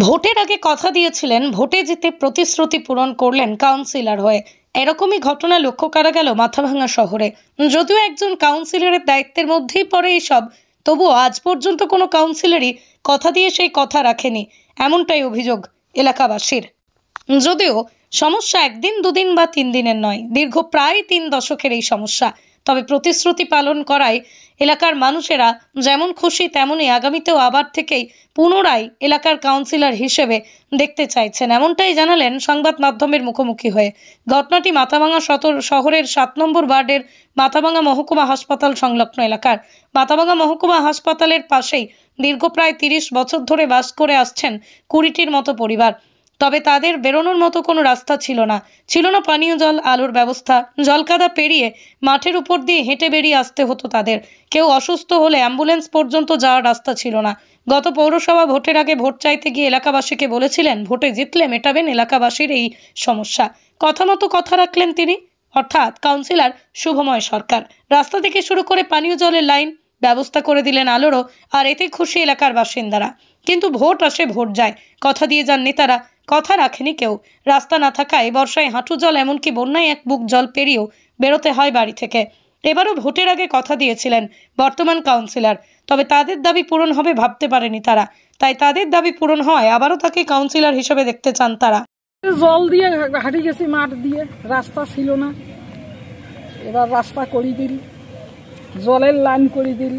ভোটের আগে কথা দিয়েছিলেন, ভোটে জিতে প্রতিশ্রুতি পূরণ করলেন কাউন্সিলর হয়ে। এরকমই ঘটনা লক্ষ্য করা গেল মাথাভাঙা শহরে। যদিও একজন কাউন্সিলরের দায়িত্বের মধ্যেই পড়ে এইসব, তবুও আজ পর্যন্ত কোনো কাউন্সিলরই কথা দিয়ে সেই কথা রাখেনি, এমনটাই অভিযোগ এলাকাবাসীর। যদিও সমস্যা একদিন দুদিন বা 3 দিনের নয়, দীর্ঘ প্রায় 3 দশকের এই সমস্যা। তবে প্রতিশ্রুতি পালন করায় এলাকার মানুষেরা যেমন খুশি, তেমনই আগামীতেও আবার থেকেই পুনরায় এলাকার কাউন্সিলর হিসেবে দেখতে চাইছেন, এমনটাই জানালেন সংবাদ মাধ্যমের মুখোমুখি হয়ে। ঘটনাটি মাথাভাঙা শহরের 7 নম্বর ওয়ার্ডের মাথাভাঙা মহকুমা হাসপাতাল সংলগ্ন এলাকার। মাথাভাঙা মহকুমা হাসপাতালের পাশেই দীর্ঘ প্রায় 30 বছর ধরে বাস করে আসছেন 20টির মতো পরিবার। তবে তাদের বেরোনোর মতো কোনো রাস্তা ছিল না, পানীয় জল, আলোর ব্যবস্থা। জলকাদা পেরিয়ে মাঠের উপর দিয়ে হেঁটে বেরিয়ে আসতে হতো তাদের। কেউ অসুস্থ হলে অ্যাম্বুলেন্স পর্যন্ত যাওয়ার রাস্তা ছিল না। গত পৌরসভা ভোটের আগে ভোট চাইতে গিয়ে এলাকাবাসীকে বলেছিলেন, ভোটে জিতলে মেটাবেন এলাকাবাসীর এই সমস্যা। কথা মতো কথা রাখলেন তিনি, অর্থাৎ কাউন্সিলর শুভময় সরকার। রাস্তা থেকে শুরু করে পানীয় জলের লাইন ব্যবস্থা করে দিলেন, আলোরও। আর এতে খুশি এলাকার বাসিন্দারা। কিন্তু ভোট আসে ভোট যায়, কথা দিয়ে যান নেতারা, কথা রাখেনি কেউ। রাস্তা না থাকায় বর্ষায় হাঁটু জল, এমনকি বন্যায় এক বুক জল পেরিয়েও বেরোতে হয় বাড়ি থেকে। এবারও ভোটের আগে কথা দিয়েছিলেন বর্তমান কাউন্সিলর, তবে তাদের দাবি পূরণ হবে ভাবতে পারেনি তারা। তাই তাদের দাবি পূরণ হয়, আবারও তাকে কাউন্সিলর হিসেবে দেখতে চান তারা। জল দিয়ে হাঁটি গেছি, মাঠ দিয়ে, রাস্তা ছিল না, এবার রাস্তা করে দিল, জলের লাইন করে দিল,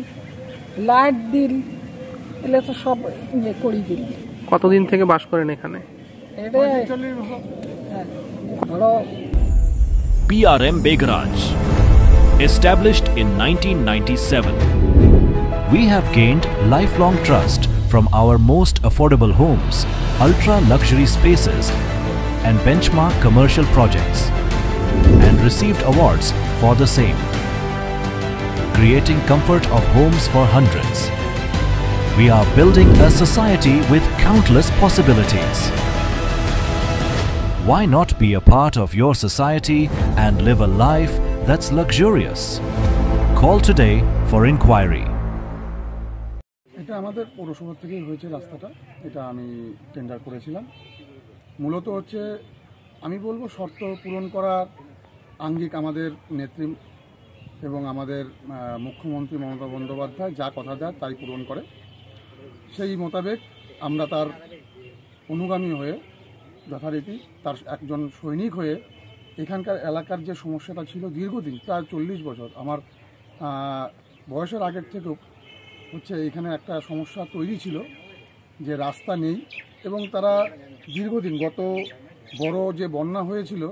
লাইট দিল, এলে তো সব ইয়ে করে দিল। কতদিন থেকে বাস করেন এখানে? এটা ধরো PRM Begraj, established in 1997. We have gained lifelong trust from our most affordable homes, ultra-luxury spaces and benchmark commercial projects, and received awards for the same, creating comfort of homes for hundreds. We are building a society with countless possibilities. Why not be a part of your society and live a life that's luxurious? Call today for inquiry. এটা আমাদের পৌরসভা থেকেই হয়েছে রাস্তাটা, এটা আমি tender করেছিলাম। মূলত হচ্ছে আমি বলবো শর্ত পূরণ করার আঙ্গিক আমাদের নেত্রী এবং আমাদের মুখ্যমন্ত্রী মমতা বন্দ্যোপাধ্যায় যা কথা দেয় তাই পূরণ করে। সেই মোতাবেক আমরা তার অনুগামী হয়ে যথারীতি তার একজন সৈনিক হয়ে এখানকার এলাকার যে সমস্যাটা ছিল দীর্ঘদিন, প্রায় 40 বছর আমার বয়সের আগের থেকেও হচ্ছে এখানে একটা সমস্যা তৈরি ছিল যে রাস্তা নেই, এবং তারা দীর্ঘদিন গত বড় যে বন্যা হয়েছিল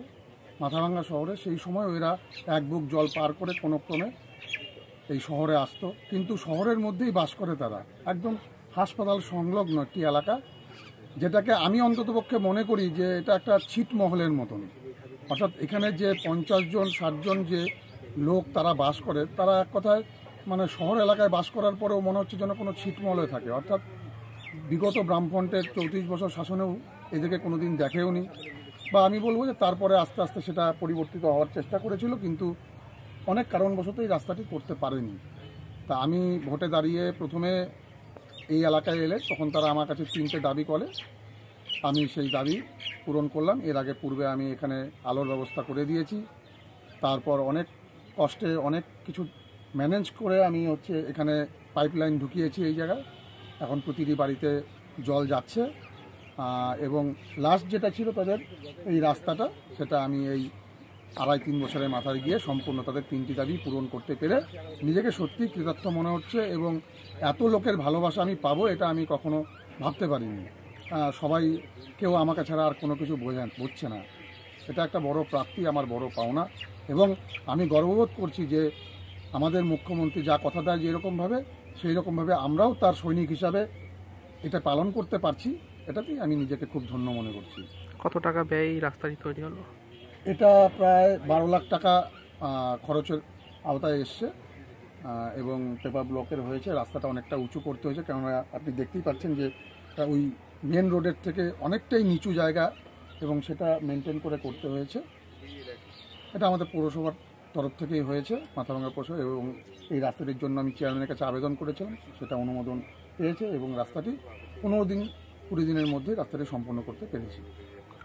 মাথাভাঙা শহরে, সেই সময় এরা এক বুক জল পার করে কোনো ক্রমে এই শহরে আসতো। কিন্তু শহরের মধ্যেই বাস করে তারা, একদম হাসপাতাল সংলগ্ন একটি এলাকা, যেটাকে আমি অন্ততপক্ষে মনে করি যে এটা একটা ছিটমহলের মতন। অর্থাৎ এখানে যে 50 জন 60 জন যে লোক তারা বাস করে, তারা এক কথায় মানে শহর এলাকায় বাস করার পরেও মনে হচ্ছে যেন কোনো ছিটমহলে থাকে। অর্থাৎ বিগত বামফ্রন্টের 34 বছর শাসনেও এদেরকে কোনো দিন দেখেও নি, বা আমি বলবো যে তারপরে আস্তে আস্তে সেটা পরিবর্তিত হওয়ার চেষ্টা করেছিল, কিন্তু অনেক কারণবশত এই রাস্তাটি করতে পারেনি। তা আমি ভোটে দাঁড়িয়ে প্রথমে এই এলাকায় এলে তখন তারা আমার কাছে 3টে দাবি করে, আমি সেই দাবি পূরণ করলাম। এর আগে পূর্বে আমি এখানে আলোর ব্যবস্থা করে দিয়েছি, তারপর অনেক কষ্টে অনেক কিছু ম্যানেজ করে আমি হচ্ছে এখানে পাইপলাইন ঢুকিয়েছি এই জায়গায়, এখন প্রতিটি বাড়িতে জল যাচ্ছে। এবং লাস্ট যেটা ছিল তাদের এই রাস্তাটা, সেটা আমি এই 2.5-3 বছরের মাথায় গিয়ে সম্পূর্ণ তাদের 3টি দাবি পূরণ করতে পেরে নিজেকে সত্যি কৃতার্থ মনে হচ্ছে, এবং এত লোকের ভালোবাসা আমি পাবো এটা আমি কখনো ভাবতে পারিনি। সবাই কেউ আমাকে ছাড়া আর কোনো কিছু বুঝছে না, এটা একটা বড় প্রাপ্তি, আমার বড় পাওনা, এবং আমি গর্ববোধ করছি যে আমাদের মুখ্যমন্ত্রী যা কথা দেয় যেরকমভাবে, সেই রকমভাবে আমরাও তার সৈনিক হিসাবে এটা পালন করতে পারছি, এটাতেই আমি নিজেকে খুব ধন্য মনে করছি। কত টাকা ব্যয় এই রাস্তাটি তৈরি হলো? এটা প্রায় 12 লাখ টাকা খরচের আওতায় এসছে, এবং পেপার ব্লকের হয়েছে। রাস্তাটা অনেকটা উঁচু করতে হয়েছে, কেননা আপনি দেখতেই পাচ্ছেন যে ওই মেন রোডের থেকে অনেকটাই নিচু জায়গা, এবং সেটা মেনটেন করে করতে হয়েছে। এটা আমাদের পৌরসভার তরফ থেকেই হয়েছে, মাথাভাঙা পৌরসভা, এবং এই রাস্তাটির জন্য আমি চেয়ারম্যানের কাছে আবেদন করেছিলাম, সেটা অনুমোদন পেয়েছে, এবং রাস্তাটি 15 দিন 20 দিনের মধ্যে রাস্তাটি সম্পূর্ণ করতে পেরেছি।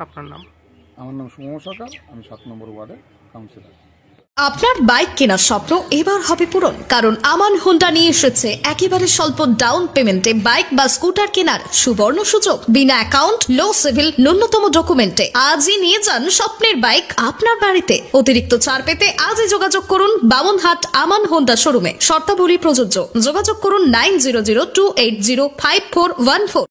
আপনার নাম? আমার নাম সুমন সরকার, আমি 7 নম্বর ওয়ার্ডের কাউন্সিলর। আপনার বাইক কেনার স্বপ্ন এবার হবে পূরণ, কারণ আমান হোন্ডা নিয়ে এসেছে একেবারে স্বল্প ডাউন পেমেন্টে বাইক বা স্কুটার কেনার সুবর্ণ সুযোগ। বিনা অ্যাকাউন্ট, লো সিভিল, ন্যূনতম ডকুমেন্টে আজই নিয়ে যান স্বপ্নের বাইক আপনার বাড়িতে। অতিরিক্ত ছাড় পেতে আজই যোগাযোগ করুন বামনহাট আমান হোন্ডা শোরুমে। শর্তাবলী প্রযোজ্য। যোগাযোগ করুন 9002805414।